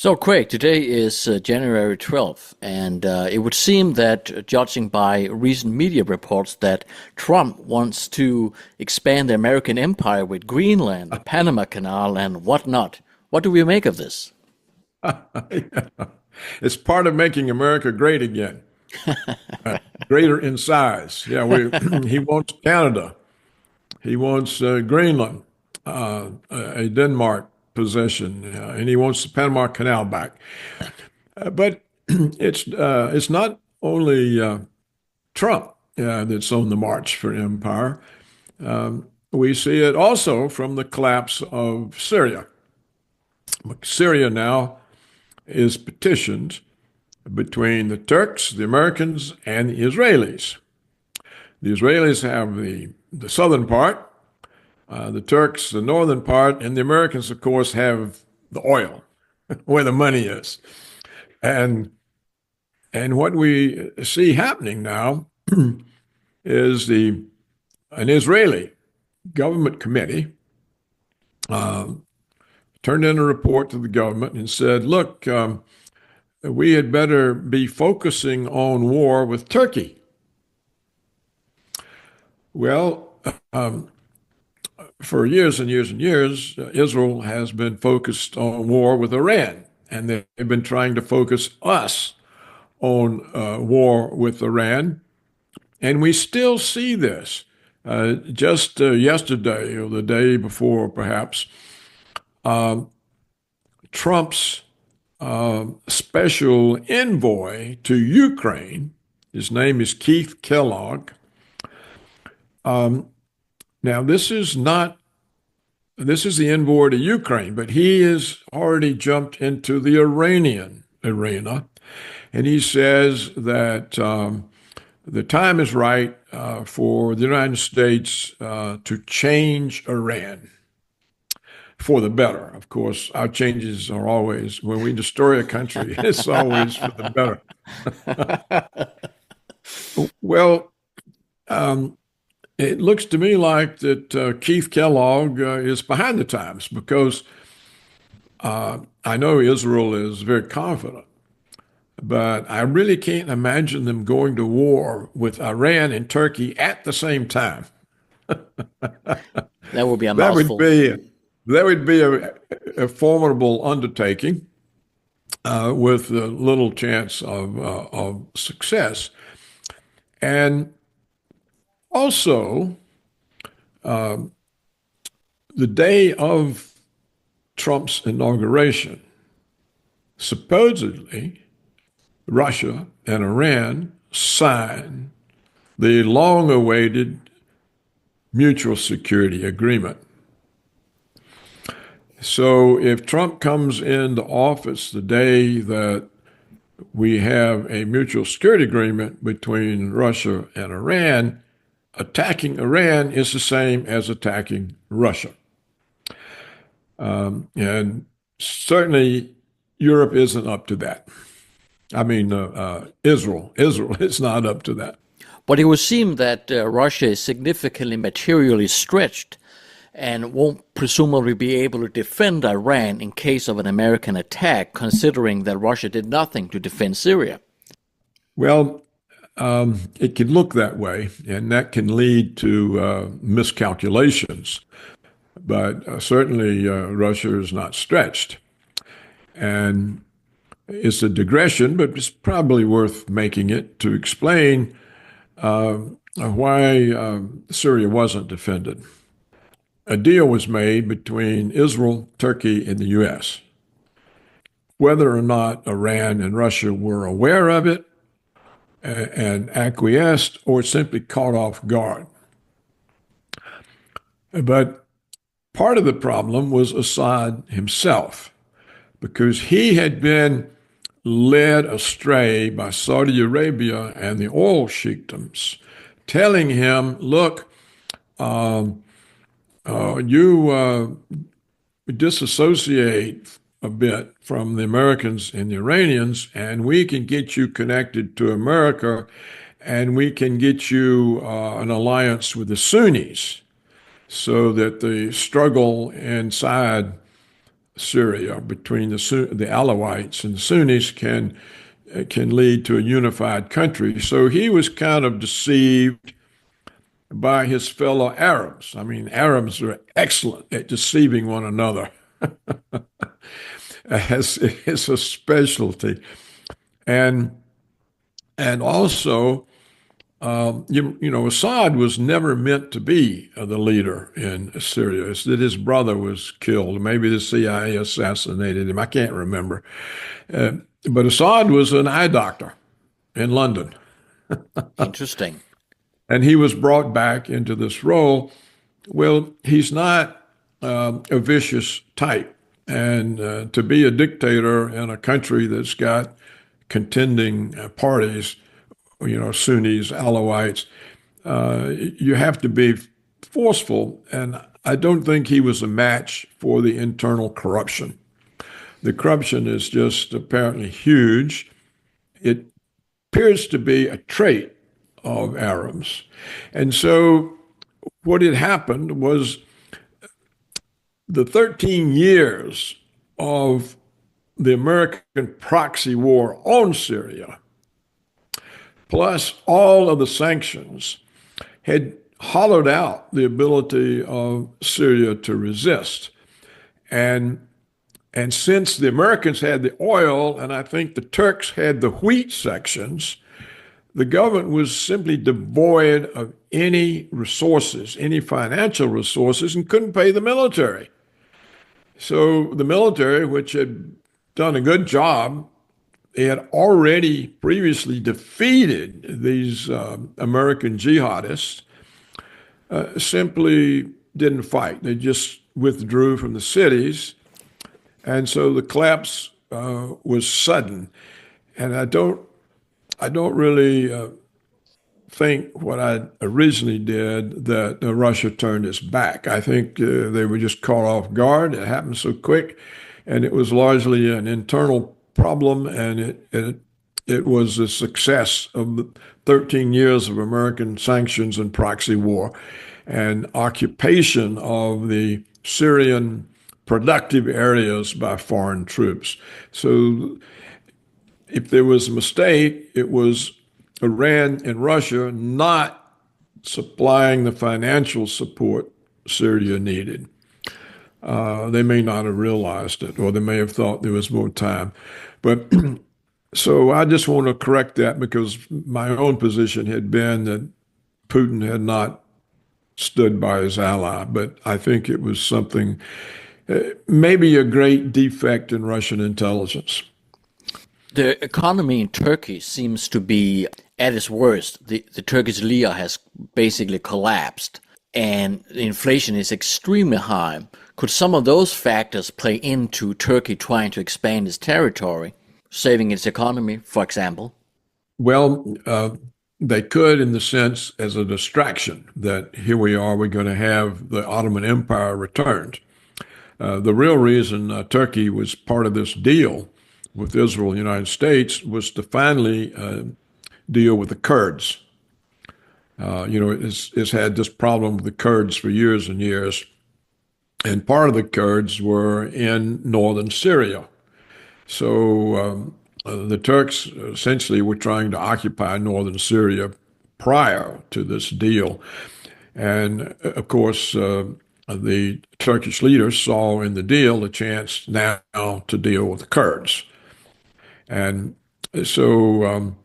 So, Craig, today is January 12th, and it would seem that, judging by recent media reports, that Trump wants to expand the American empire with Greenland, the Panama Canal, and whatnot. What do we make of this? Yeah. It's part of making America great again, greater in size. Yeah, he wants Canada. He wants Greenland, a Denmark possession, and he wants the Panama Canal back. But it's not only Trump that's on the march for empire. We see it also from the collapse of Syria. Syria now is petitioned between the Turks, the Americans, and the Israelis. The Israelis have the southern part, the Turks, the northern part, and the Americans, of course, have the oil, where the money is. And and what we see happening now is an Israeli government committee uh, turned in a report to the government and said, "Look, we had better be focusing on war with Turkey." Well, for years and years and years, Israel has been focused on war with Iran, and they've been trying to focus us on war with Iran. And we still see this. Just yesterday, or the day before, perhaps, Trump's special envoy to Ukraine, his name is Keith Kellogg. Now, this is the envoy to Ukraine, but he has already jumped into the Iranian arena, and he says that the time is right for the United States to change Iran for the better. Of course, our changes are always, when we destroy a country, it's always for the better. Well, um, it looks to me like that Keith Kellogg is behind the times because I know Israel is very confident, but I really can't imagine them going to war with Iran and Turkey at the same time. That would be a That would mouthful. be that would be a formidable undertaking with little chance of success. And also, the day of Trump's inauguration, supposedly Russia and Iran signed the long-awaited mutual security agreement. So if Trump comes into office the day that we have a mutual security agreement between Russia and Iran, attacking Iran is the same as attacking Russia. And certainly Europe isn't up to that. I mean, Israel is not up to that. But it would seem that Russia is significantly materially stretched and won't presumably be able to defend Iran in case of an American attack, considering that Russia did nothing to defend Syria. Well, it can look that way, and that can lead to miscalculations. But certainly, Russia is not stretched. And it's a digression, but it's probably worth making it to explain why Syria wasn't defended. A deal was made between Israel, Turkey, and the U.S. Whether or not Iran and Russia were aware of it and acquiesced or simply caught off guard. But part of the problem was Assad himself, because he had been led astray by Saudi Arabia and the oil sheikdoms, telling him, look, you disassociate a bit from the Americans and the Iranians, and we can get you connected to America, and we can get you an alliance with the Sunnis so that the struggle inside Syria between the Alawites and the Sunnis can lead to a unified country. So he was kind of deceived by his fellow Arabs. I mean, Arabs are excellent at deceiving one another. It's a specialty. And also, Assad was never meant to be the leader in Syria. It's that his brother was killed. Maybe the CIA assassinated him. I can't remember. But Assad was an eye doctor in London, Interesting. and he was brought back into this role. Well, he's not a vicious type. And to be a dictator in a country that's got contending parties, Sunnis, Alawites, you have to be forceful. And I don't think he was a match for the internal corruption. The corruption is just apparently huge. It appears to be a trait of Arabs. And so what had happened was the 13 years of the American proxy war on Syria, plus all of the sanctions, had hollowed out the ability of Syria to resist. And since the Americans had the oil, and I think the Turks had the wheat sections, the government was simply devoid of any resources, any financial resources, and couldn't pay the military. So the military, which had done a good job, they had already previously defeated these American jihadists, simply didn't fight. They just withdrew from the cities. And so the collapse was sudden. And I don't really think what I originally did that Russia turned its back. I think they were just caught off guard. It happened so quick, and it was largely an internal problem, and it was a success of the 13 years of American sanctions and proxy war and occupation of the Syrian productive areas by foreign troops. So if there was a mistake, it was Iran and Russia not supplying the financial support Syria needed. They may not have realized it, or they may have thought there was more time. But so I just want to correct that, because my own position had been that Putin had not stood by his ally. But I think it was something, maybe a great defect in Russian intelligence. The economy in Turkey seems to be at its worst. The Turkish lira has basically collapsed, and the inflation is extremely high. Could some of those factors play into Turkey trying to expand its territory, saving its economy, for example? Well, they could, in the sense as a distraction that here we are, we're going to have the Ottoman Empire returned. The real reason Turkey was part of this deal with Israel and the United States was to finally deal with the Kurds. It's had this problem with the Kurds for years and years. And part of the Kurds were in northern Syria. So the Turks essentially were trying to occupy northern Syria prior to this deal. And of course, the Turkish leaders saw in the deal a chance now to deal with the Kurds. And so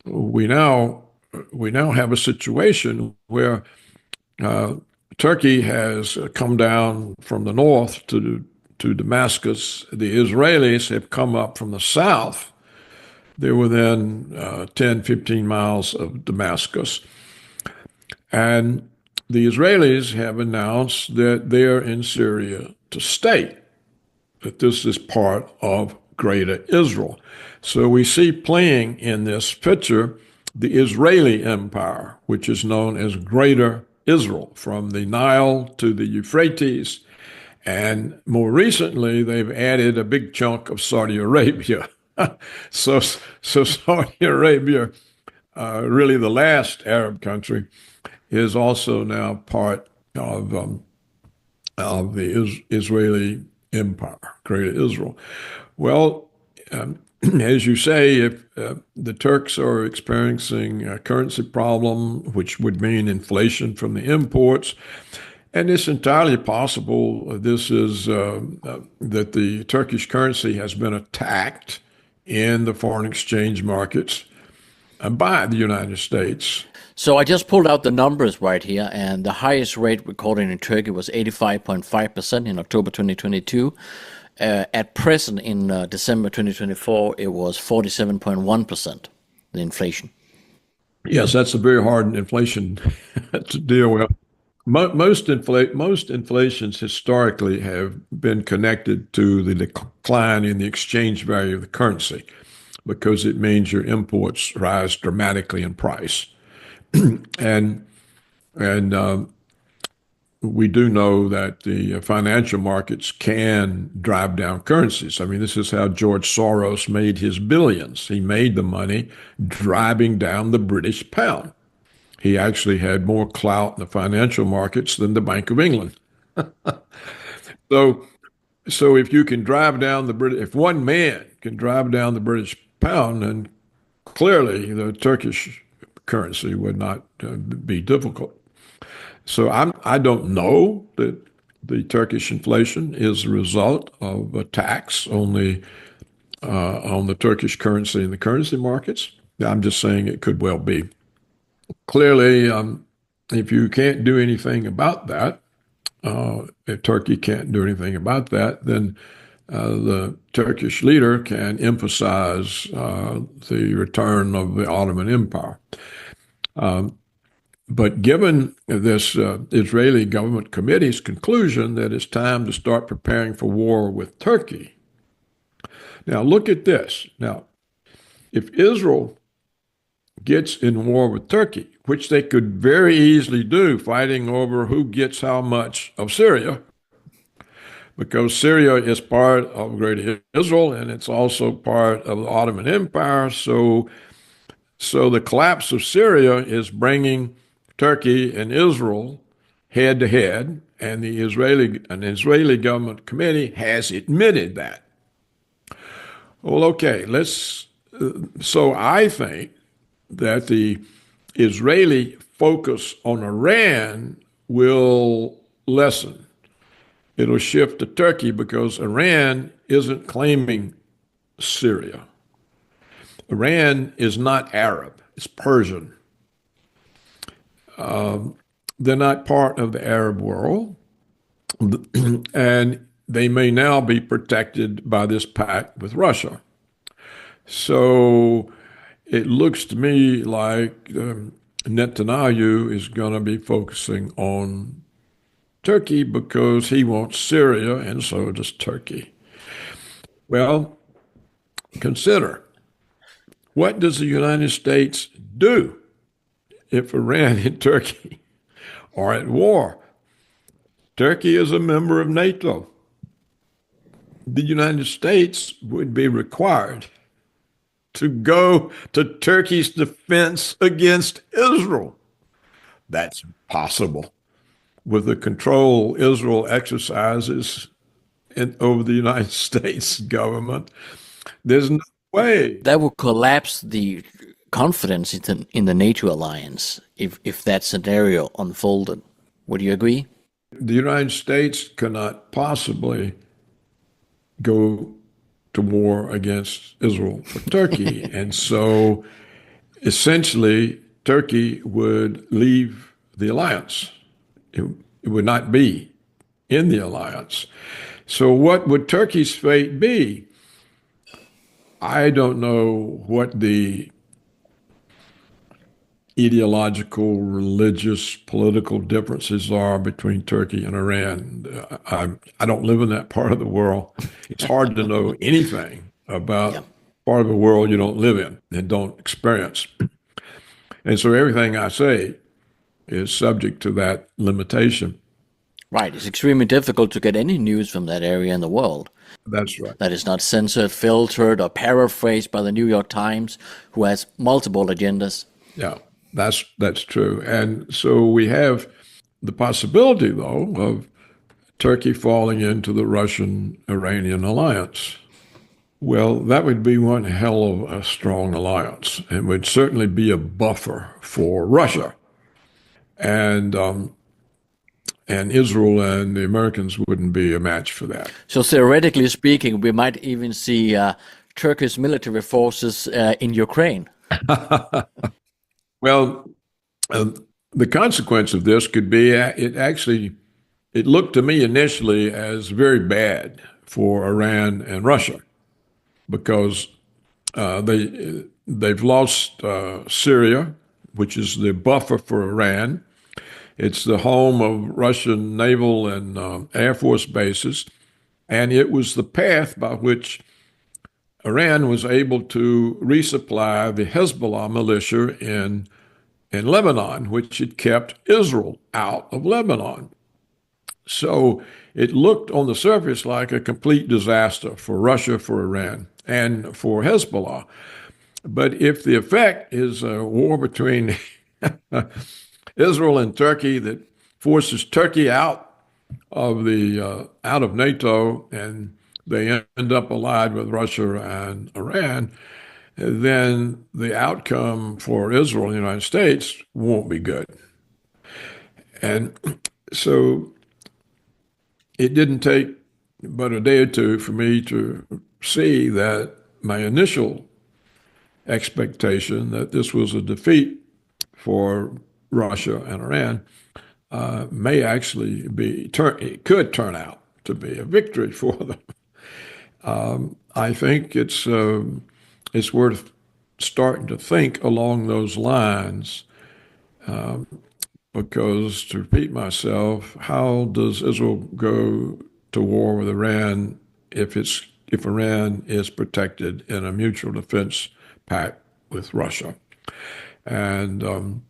we now have a situation where Turkey has come down from the north to Damascus. The Israelis have come up from the south. They're within 10, 15 miles of Damascus. And the Israelis have announced that they're in Syria to stay, that this is part of Greater Israel. So we see playing in this picture the Israeli Empire, which is known as Greater Israel, from the Nile to the Euphrates. And more recently, they've added a big chunk of Saudi Arabia. So Saudi Arabia, really the last Arab country, is also now part of the Israeli empire, Greater Israel. Well, as you say, if the Turks are experiencing a currency problem, which would mean inflation from the imports, and it's entirely possible this is that the Turkish currency has been attacked in the foreign exchange markets by the United States. So I just pulled out the numbers right here, and the highest rate recorded in Turkey was 85.5% in October 2022. At present, in December 2024, it was 47.1%, the inflation. Yes, that's a very hard inflation to deal with. Most inflations historically have been connected to the decline in the exchange value of the currency because it means your imports rise dramatically in price. And and we do know that the financial markets can drive down currencies. I mean, this is how George Soros made his billions. He made the money driving down the British pound. He actually had more clout in the financial markets than the Bank of England. So, so if you can drive down the British, if one man can drive down the British pound, then clearly the Turkish currency would not be difficult. So I don't know that the Turkish inflation is a result of a tax on the Turkish currency and the currency markets. I'm just saying it could well be. Clearly, if you can't do anything about that, if Turkey can't do anything about that, then the Turkish leader can emphasize the return of the Ottoman Empire. But given this Israeli government committee's conclusion that it's time to start preparing for war with Turkey. Now, look at this. Now, if Israel gets in war with Turkey, which they could very easily do, fighting over who gets how much of Syria, because Syria is part of Greater Israel and it's also part of the Ottoman Empire. So the collapse of Syria is bringing Turkey and Israel head to head, and an Israeli government committee has admitted that. Well, okay, so I think that the Israeli focus on Iran will lessen. It'll shift to Turkey because Iran isn't claiming Syria. Iran is not Arab, it's Persian. They're not part of the Arab world, and they may now be protected by this pact with Russia. So it looks to me like Netanyahu is going to be focusing on Turkey because he wants Syria, and so does Turkey. Well, consider, what does the United States do if Iran and Turkey are at war? Turkey is a member of NATO. The United States would be required to go to Turkey's defense against Israel. That's impossible with the control Israel exercises over the United States government. There's no way. That would collapse the confidence in the NATO alliance if that scenario unfolded. Would you agree? The United States cannot possibly go to war against Israel or Turkey. And so essentially, Turkey would leave the alliance. It would not be in the alliance. So what would Turkey's fate be? I don't know what the ideological, religious, political differences are between Turkey and Iran. I don't live in that part of the world. It's hard to know anything about part of the world you don't live in and don't experience. And so everything I say is subject to that limitation. Right. It's extremely difficult to get any news from that area in the world That's right. that is not censored, filtered, or paraphrased by the New York Times, who has multiple agendas. Yeah, that's true. And so we have the possibility, though, of Turkey falling into the Russian-Iranian alliance. Well, that would be one hell of a strong alliance and would certainly be a buffer for Russia. And and Israel and the Americans wouldn't be a match for that. So theoretically speaking, we might even see Turkish military forces in Ukraine. Well, uh, the consequence of this could be it looked to me initially as very bad for Iran and Russia because they've lost Syria, which is the buffer for Iran. It's the home of Russian naval and air force bases, and it was the path by which Iran was able to resupply the Hezbollah militia in Lebanon, which had kept Israel out of Lebanon. So it looked on the surface like a complete disaster for Russia, for Iran, and for Hezbollah. But if the effect is a war between Israel and Turkey that forces Turkey out of NATO, and they end up allied with Russia and Iran, then the outcome for Israel and the United States won't be good. And so it didn't take but a day or two for me to see that my initial expectation that this was a defeat for Russia and Iran may actually it could turn out to be a victory for them. I think it's worth starting to think along those lines because, to repeat myself, how does Israel go to war with Iran if Iran is protected in a mutual defense pact with Russia? And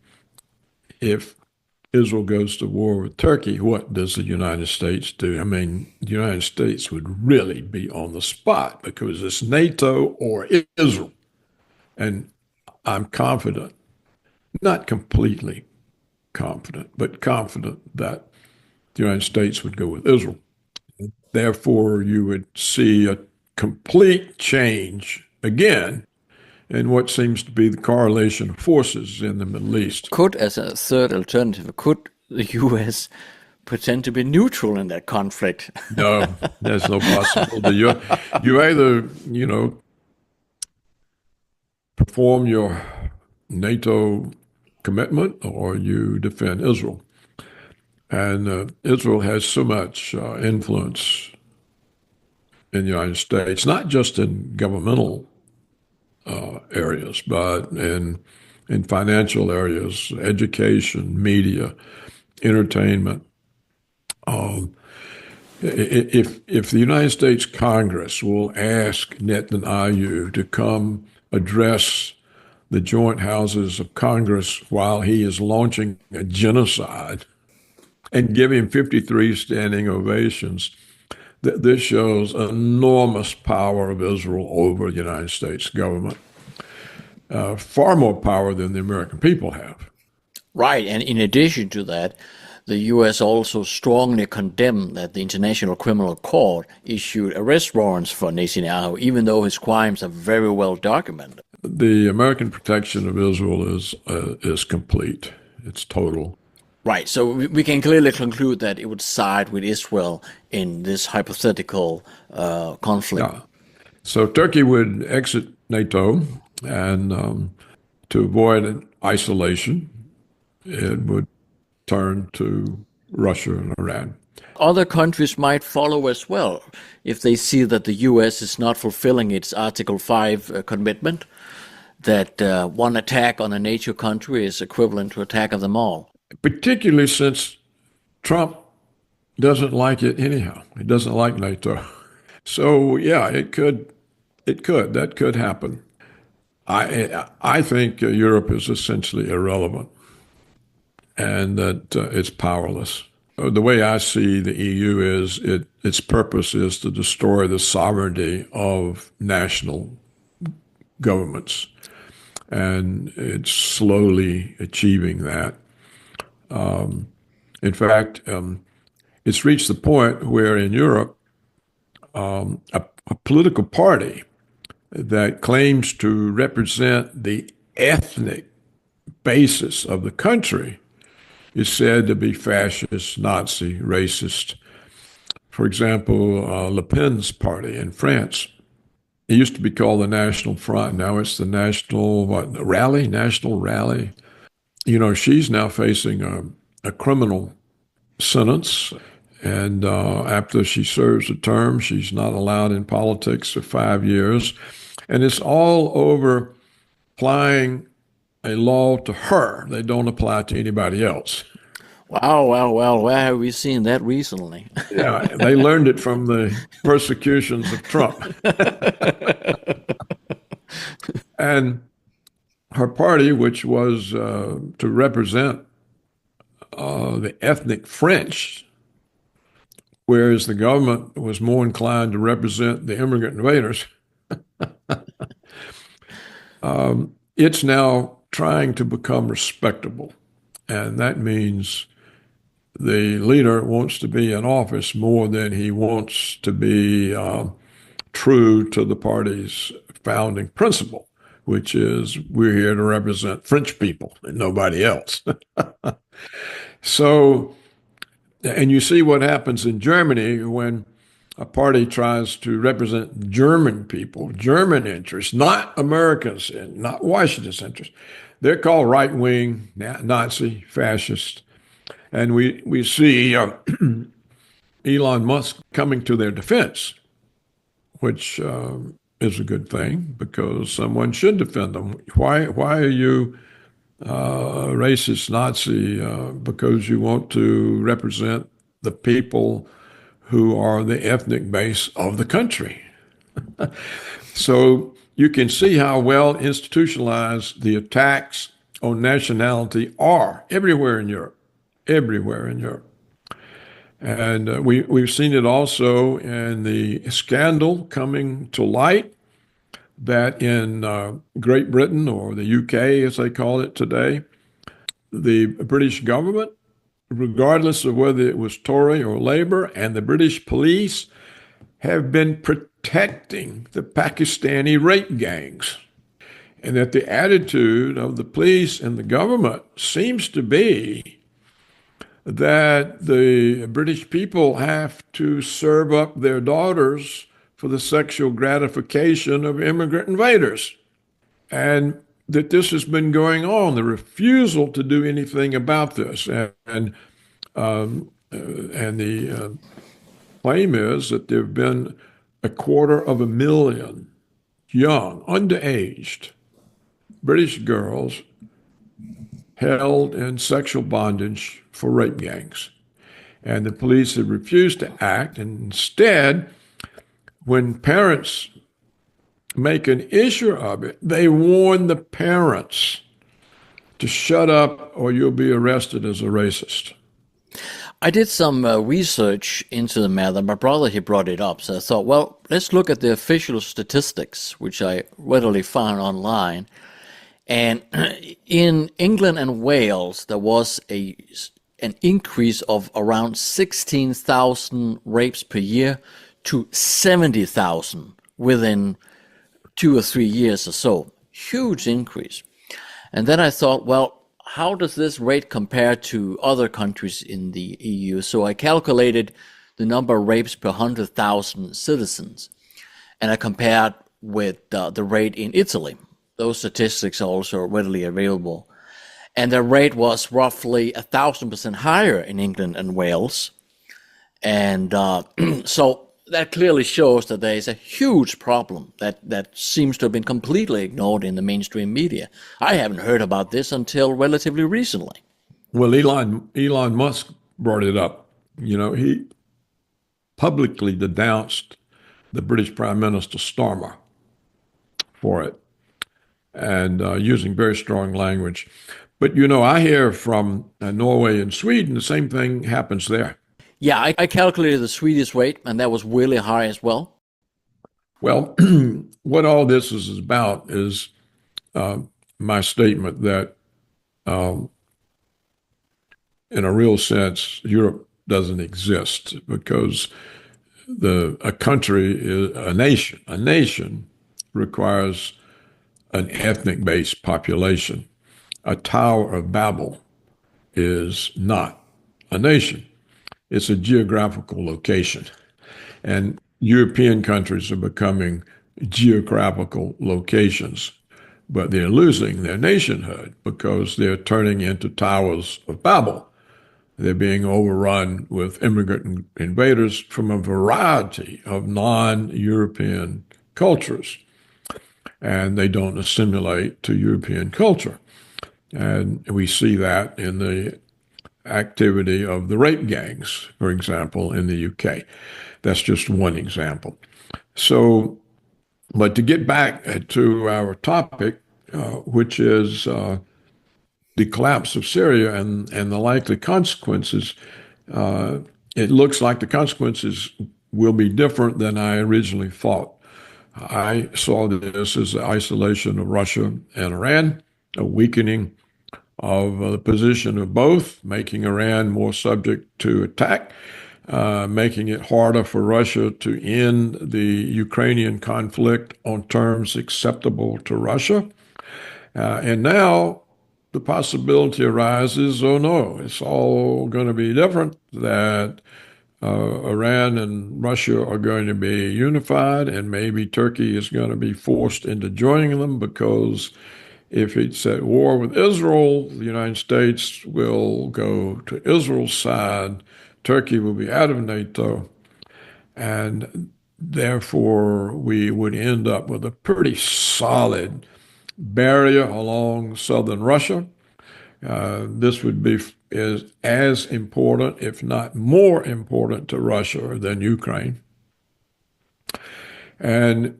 if Israel goes to war with Turkey, what does the United States do? I mean, the United States would really be on the spot because it's NATO or Israel. And I'm confident, not completely confident, but confident that the United States would go with Israel. Therefore, you would see a complete change again in what seems to be the correlation of forces in the Middle East. Could, as a third alternative, could the U.S. pretend to be neutral in that conflict? No, there's no possibility. You either, perform your NATO commitment or you defend Israel. And Israel has so much influence in the United States, not just in governmental areas, but in financial areas, education, media, entertainment. If the United States Congress will ask Netanyahu to come address the joint houses of Congress while he is launching a genocide and give him 53 standing ovations, this shows enormous power of Israel over the United States government, far more power than the American people have. Right, and in addition to that, the U.S. also strongly condemned that the International Criminal Court issued arrest warrants for Netanyahu, even though his crimes are very well documented. The American protection of Israel is complete. It's total. Right, so we can clearly conclude that it would side with Israel in this hypothetical conflict. Yeah. So Turkey would exit NATO, and to avoid isolation, it would turn to Russia and Iran. Other countries might follow as well if they see that the U.S. is not fulfilling its Article 5 commitment, that one attack on a NATO country is equivalent to attack of them all. Particularly since Trump doesn't like it anyhow. He doesn't like NATO. So yeah, that could happen. I think Europe is essentially irrelevant and that it's powerless. The way I see the EU is its purpose is to destroy the sovereignty of national governments, and it's slowly achieving that. In fact, it's reached the point where in Europe, a political party that claims to represent the ethnic basis of the country is said to be fascist, Nazi, racist. For example, Le Pen's party in France. It used to be called the National Front. Now it's the National Rally. You know, she's now facing a criminal sentence. And after she serves a term, she's not allowed in politics for 5 years. And it's all over applying a law to her. They don't apply to anybody else. Wow, wow, wow. Where have we seen that recently? Yeah, they learned it from the persecutions of Trump. And her party, which was to represent the ethnic French, whereas the government was more inclined to represent the immigrant invaders, it's now trying to become respectable. And that means the leader wants to be in office more than he wants to be true to the party's founding principle, which is we're here to represent French people and nobody else. So, and you see what happens in Germany when a party tries to represent German people, German interests, not Americans, and not Washington's interests. They're called right wing, Nazi, fascist. And we see Elon Musk coming to their defense, which is a good thing because someone should defend them. Why are you racist Nazi? Because you want to represent the people who are the ethnic base of the country. So you can see how well institutionalized the attacks on nationality are everywhere in Europe, everywhere in Europe. And we've seen it also in the scandal coming to light that in Great Britain, or the UK as they call it today, the British government, regardless of whether it was Tory or Labour, and the British police have been protecting the Pakistani rape gangs. And that the attitude of the police and the government seems to be that the British people have to serve up their daughters for the sexual gratification of immigrant invaders. And that this has been going on, the refusal to do anything about this. And the claim is that there have been 250,000 young, underaged British girls held in sexual bondage for rape gangs. And the police have refused to act. And instead, when parents make an issue of it, they warn the parents to shut up or you'll be arrested as a racist. I did some research into the matter. My brother, he brought it up. So I thought, well, let's look at the official statistics, which I readily found online. And in England and Wales, there was an increase of around 16,000 rapes per year to 70,000 within 2 or 3 years or so. Huge increase. And then I thought, well, how does this rate compare to other countries in the EU? So I calculated the number of rapes per 100,000 citizens, and I compared with the rate in Italy. Those statistics are also readily available. And the rate was roughly 1,000% higher in England and Wales. And so that clearly shows that there is a huge problem that seems to have been completely ignored in the mainstream media. I haven't heard about this until relatively recently. Well, Elon Musk brought it up. You know, he publicly denounced the British Prime Minister Starmer for it, and using very strong language. But, you know, I hear from Norway and Sweden, the same thing happens there. Yeah, I calculated the Swedish rate, and that was really high as well. Well, what all this is about is my statement that, in a real sense, Europe doesn't exist because a country is a nation requires an ethnic-based population. A Tower of Babel is not a nation. It's a geographical location. And European countries are becoming geographical locations, but they're losing their nationhood because they're turning into towers of Babel. They're being overrun with immigrant invaders from a variety of non-European cultures, and they don't assimilate to European culture. And we see that in the activity of the rape gangs, for example, in the UK. That's just one example. So, but to get back to our topic, which is the collapse of Syria and the likely consequences, uh, it looks like the consequences will be different than I originally thought. I saw this as the isolation of Russia and Iran, a weakening of the position of both, making Iran more subject to attack, making it harder for Russia to end the Ukrainian conflict on terms acceptable to Russia. And now the possibility arises, oh no, it's all going to be different, that Iran and Russia are going to be unified, and maybe Turkey is going to be forced into joining them because if it's at war with Israel, the United States will go to Israel's side. Turkey will be out of NATO. And therefore, we would end up with a pretty solid barrier along southern Russia. This would be as important, if not more important, to Russia than Ukraine. And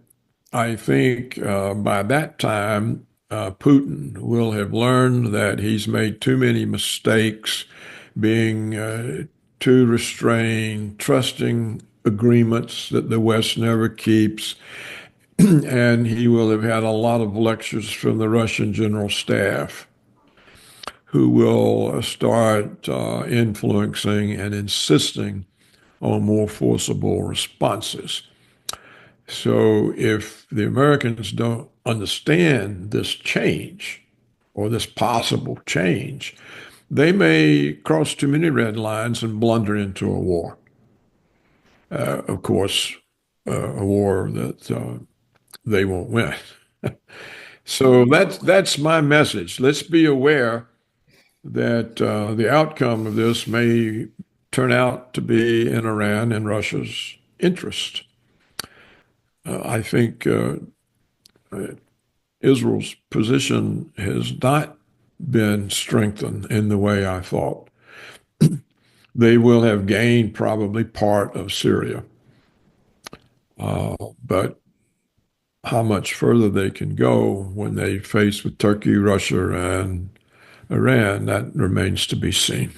I think by that time, Putin will have learned that he's made too many mistakes, being too restrained, trusting agreements that the West never keeps. And he will have had a lot of lectures from the Russian general staff who will start influencing and insisting on more forcible responses. So if the Americans don't understand this change or this possible change, they may cross too many red lines and blunder into a war. Of course, a war that they won't win. So that's my message. Let's be aware that the outcome of this may turn out to be in Iran and Russia's interest. I think Israel's position has not been strengthened in the way I thought. They will have gained probably part of Syria, but how much further they can go when they face with Turkey, Russia, and Iran, that remains to be seen.